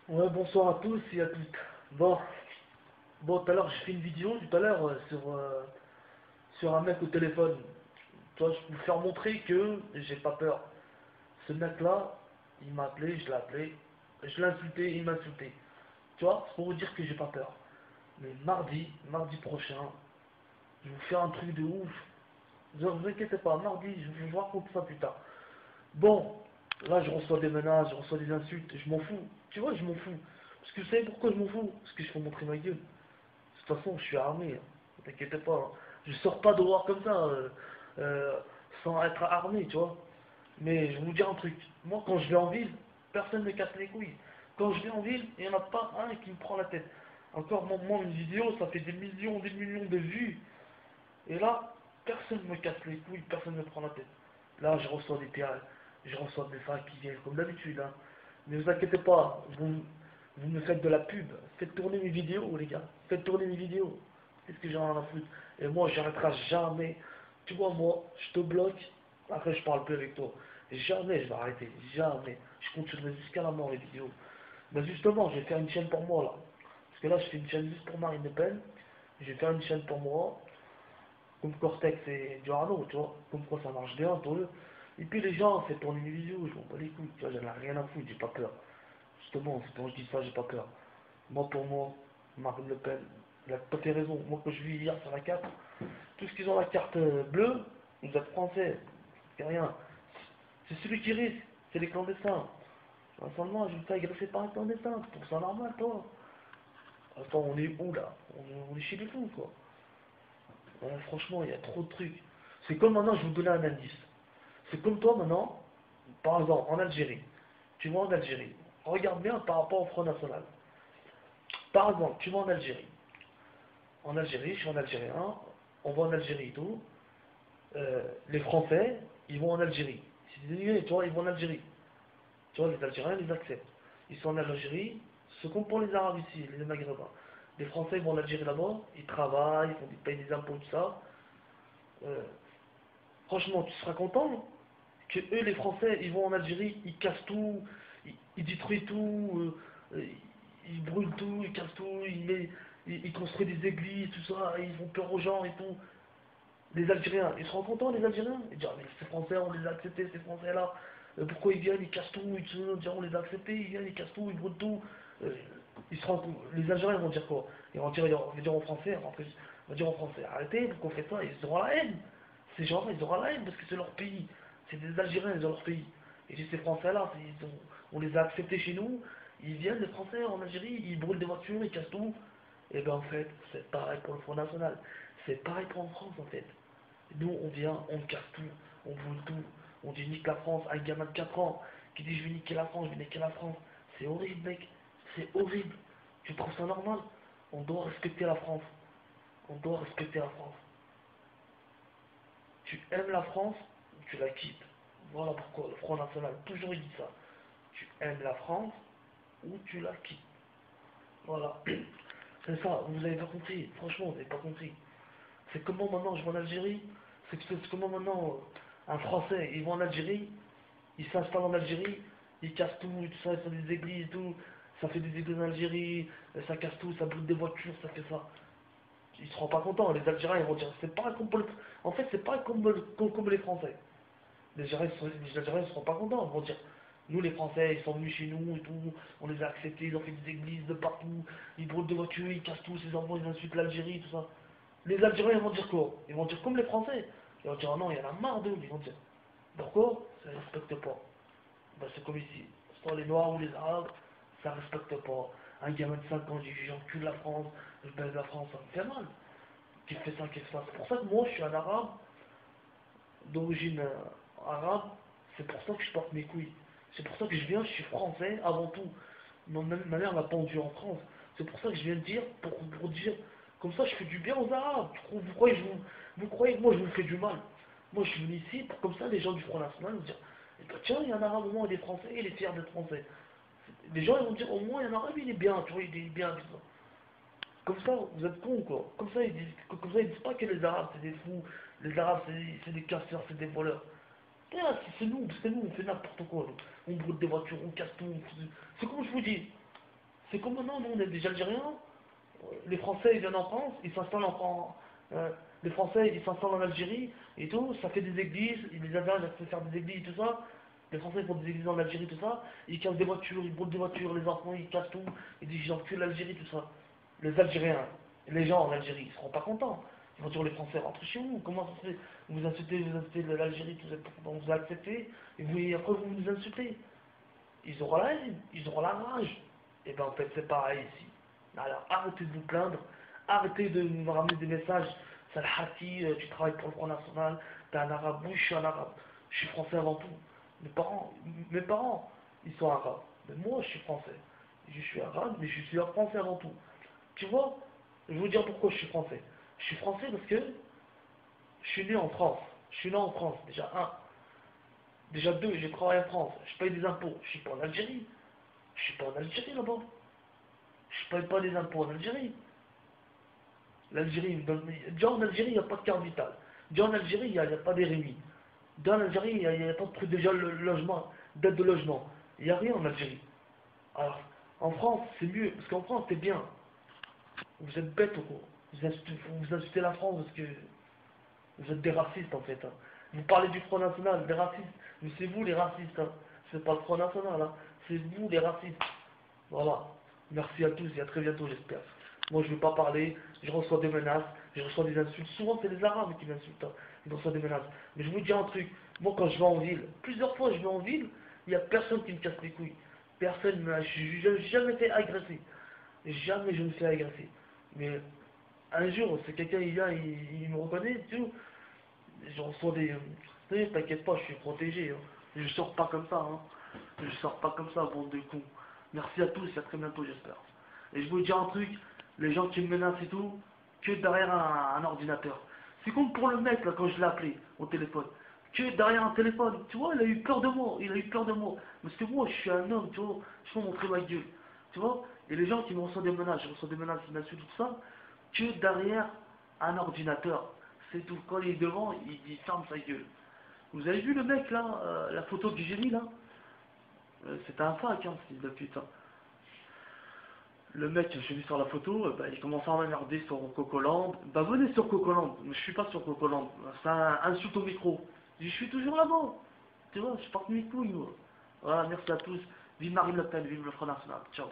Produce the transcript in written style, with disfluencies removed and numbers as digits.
Ouais, bonsoir à tous et à toutes. Bon, tout à l'heure, j'ai fait une vidéo tout à l'heure sur un mec au téléphone. Toi, je peux vous faire montrer que j'ai pas peur. Ce mec-là, il m'a appelé, je l'ai appelé, je l'ai insulté, il m'a insulté. Tu vois, c'est pour vous dire que j'ai pas peur. Mais mardi prochain, je vais vous faire un truc de ouf. Ne vous inquiétez pas, mardi, je vous raconte ça plus tard. Bon, là, je reçois des menaces, je reçois des insultes, je m'en fous. Tu vois, je m'en fous. Parce que vous savez pourquoi je m'en fous? Parce que je peux montrer ma gueule. De toute façon, je suis armé, hein. Ne t'inquiète pas, hein. Je sors pas dehors comme ça, euh, sans être armé, tu vois. Mais je vais vous dire un truc. Moi, quand je vais en ville, personne ne me casse les couilles. Quand je vais en ville, il n'y en a pas un qui me prend la tête. Encore, moi, une vidéo, ça fait des millions de vues. Et là, personne ne me casse les couilles, personne ne me prend la tête. Là, je reçois des PA, je reçois des fans qui viennent comme d'habitude, hein. Ne vous inquiétez pas, vous me faites de la pub. Faites tourner mes vidéos, les gars. Faites tourner mes vidéos. Qu'est-ce que j'en ai à foutre? Et moi, j'arrêterai jamais. Tu vois, moi, je te bloque. Après, je parle plus avec toi. Jamais je vais arrêter. Jamais. Je continuerai jusqu'à la mort les vidéos. Mais justement, je vais faire une chaîne pour moi, là. Parce que là, je fais une chaîne juste pour Marine Le Pen. Je vais faire une chaîne pour moi comme Cortex et Giordano, tu vois, comme quoi ça marche bien pour eux. Et puis les gens, c'est tourner une vidéo, je m'en bats les couilles, tu vois, j'en ai rien à foutre, j'ai pas peur. Justement, c'est quand je dis ça, j'ai pas peur. Moi, pour moi, Marine Le Pen, il a tout à fait raison. Moi, quand je vis hier sur la carte, tout ce qu'ils ont la carte bleue, vous êtes français, c'est rien. C'est celui qui risque, c'est les clandestins. Seulement, je me fais agresser par un clandestin, tu trouves ça normal, toi? Attends, on est où là? On est chez les fous, quoi. Ouais, franchement, il y a trop de trucs. C'est comme maintenant, je vais vous donner un indice. C'est comme toi maintenant, par exemple, en Algérie. Tu vas en Algérie. Regarde bien par rapport au Front National. Par exemple, tu vas en Algérie. En Algérie, je suis en Algérien, on va en Algérie et tout. Les Français, ils vont en Algérie. C'est des immigrés, tu vois, ils vont en Algérie. Tu vois, les Algériens, ils acceptent. Ils sont en Algérie, c'est comme pour les Arabes ici, les Maghrébins. Les Français vont en Algérie là-bas, ils travaillent, ils payent des impôts, tout ça. Euh, Franchement, tu seras content que eux, les Français, ils vont en Algérie, ils cassent tout, ils détruisent tout, ils brûlent tout, ils cassent tout, ils construisent des églises, tout ça, ils font peur aux gens et tout. Les Algériens, ils seront contents, les Algériens? Ils disent, ah, mais ces Français, on les a acceptés, ces Français-là. Pourquoi ils viennent, ils cassent tout, ils se disent, on les a acceptés, ils viennent, ils cassent tout, ils brûlent tout. Euh, les Algériens vont dire quoi? Ils vont dire aux Français, ils vont dire aux Français, arrêtez, pourquoi vous faites ça? Ils auront la haine. Ces gens-là, ils auront la haine parce que c'est leur pays. C'est des Algériens, ils ont leur pays. Et ces Français-là, on les a acceptés chez nous, ils viennent, les Français, en Algérie, ils brûlent des voitures, ils cassent tout. Et bien en fait, c'est pareil pour le Front National. C'est pareil pour en France en fait. Nous, on vient, on casse tout, on brûle tout, on dit nique la France. Un gamin de 4 ans qui dit je vais niquer la France, je vais niquer la France. C'est horrible, mec. C'est horrible. Tu trouves ça normal? On doit respecter la France. On doit respecter la France. Tu aimes la France, tu la quittes. Voilà pourquoi le Front National, toujours il dit ça. Tu aimes la France ou tu la quittes. Voilà. C'est ça, vous avez pas compris. Franchement, vous n'avez pas compris. C'est comment maintenant je vais en Algérie. C'est comment maintenant un Français, il va en Algérie, il s'installe en Algérie, il casse tout, tout ça, il fait des églises, tout. Ça fait des églises en Algérie, ça casse tout, ça brûle des voitures, ça fait ça. Ils seront pas contents, les Algériens ils vont dire, c'est pas comme en fait c'est pas comme les Français. Les Algériens ne seront pas contents, ils vont dire, nous les Français, ils sont venus chez nous et tout, on les a acceptés, ils ont fait des églises de partout, ils brûlent des voitures, ils cassent tout, ces enfants, ils insultent l'Algérie, tout ça. Les Algériens, ils vont dire quoi? Ils vont dire comme les Français. Ils vont dire, ah non, il y en a marre d'eux. Ils vont dire, pourquoi? Ça ne respecte pas. Ben, c'est comme ici. Soit les Noirs ou les Arabes, ça ne respecte pas. Un gamin de 5 ans dit, j'encule la France, je baise la France, ça me fait mal. Qui fait ça, qui fait ça. C'est pour ça que moi, je suis un Arabe, d'origine arabe. C'est pour ça que je porte mes couilles. C'est pour ça que je viens, je suis français avant tout. Ma mère m'a pendu en France. C'est pour ça que je viens de dire, pour dire, comme ça je fais du bien aux Arabes. Vous croyez que moi je vous fais du mal? Moi je suis venu ici pour comme ça les gens du Front National vont dire, eh ben, tiens, il y a un Arabe au moins, il est français, il est fier d'être français. Les gens ils vont dire, au moins il y a un Arabe, il est bien, tu vois, il est bien, tout ça. Comme ça, vous êtes cons quoi. Comme ça ils disent pas que les Arabes c'est des fous, les Arabes c'est des casseurs, c'est des voleurs. Ah, c'est nous, on fait n'importe quoi. On brûle des voitures, on casse tout. C'est comme je vous dis. C'est comme maintenant, nous on est des Algériens, les Français ils viennent en France, ils s'installent en France, les Français ils s'installent en Algérie et tout, ça fait des églises, les Algériens ils veulent faire des églises et tout ça, les Français ils font des églises en Algérie tout ça, ils cassent des voitures, ils brûlent des voitures, les enfants ils cassent tout, ils disent j'encule l'Algérie tout ça. Les Algériens, les gens en Algérie ils seront pas contents, ils vont dire les Français rentrez chez vous, comment ça se fait, vous insultez l'Algérie, on vous a accepté, et vous, et après vous nous insultez. Ils auront la haine, ils auront la rage. Et ben en fait c'est pareil ici. Alors arrêtez de vous plaindre, arrêtez de me ramener des messages. Salhati, tu travailles pour le Front National, t'es un arabe, oui je suis un arabe, je suis français avant tout. Mes parents, ils sont arabes. Mais moi je suis français. Je suis arabe, mais je suis un français avant tout. Tu vois, je vais vous dire pourquoi je suis français. Je suis français parce que je suis né en France. Je suis né en France, déjà un. Déjà deux, j'ai travaillé en France, je paye des impôts. Je suis pas en Algérie. Je suis pas en Algérie là-bas. Je paye pas des impôts en Algérie. L'Algérie, déjà en Algérie, il n'y a pas de carte vitale. Déjà en Algérie, il n'y a, pas des rémis. Déjà en Algérie, il n'y a pas de truc déjà le logement, d'aide de logement. Il n'y a rien en Algérie. Alors, en France, c'est mieux, parce qu'en France, c'est bien. Vous êtes bêtes ou quoi? Vous insultez la France parce que vous êtes des racistes en fait. Hein. Vous parlez du Front National, des racistes. Mais c'est vous les racistes. Hein. C'est pas le Front National. Hein. C'est vous les racistes. Voilà. Merci à tous et à très bientôt, j'espère. Moi, je ne veux pas parler. Je reçois des menaces. Je reçois des insultes. Souvent, c'est les Arabes qui m'insultent. Hein. Ils reçoivent des menaces. Mais je vous dis un truc. Moi, quand je vais en ville, plusieurs fois, je vais en ville, il n'y a personne qui me casse les couilles. Personne ne m'a. Je n'ai jamais fait agresser. Jamais je me fais agresser. Mais un jour, c'est quelqu'un, il vient, il me reconnaît, tout. Je reçois des. T'inquiète pas, je suis protégé. Hein. Je sors pas comme ça. Hein. Je sors pas comme ça, bande de cons. Merci à tous et à très bientôt, j'espère. Et je vous dis un truc, les gens qui me menacent et tout, que derrière un ordinateur. C'est comme pour le mec, là, quand je l'ai appelé au téléphone. Que derrière un téléphone, tu vois, il a eu peur de moi, il a eu peur de moi. Parce que moi, je suis un homme, tu vois, je peux montrer ma gueule. Tu vois, et les gens qui me reçoivent des menaces, je reçois des menaces, des insultes, tout ça, que derrière un ordinateur. C'est tout. Quand il est devant, il ferme sa gueule. Vous avez vu le mec, là, la photo que j'ai mis, là c'était un fac, hein, ce fils de pute. Hein. Le mec, j'ai vu sur la photo, bah, il commence à m'emmerder sur Cocoland. Bah venez sur Cocoland, mais je suis pas sur Cocoland. C'est un insulte au micro. Je suis toujours là-bas. Tu vois, je porte mes couilles, moi. Voilà, merci à tous. Vive Marine Le Pen, vive le Front National. Ciao.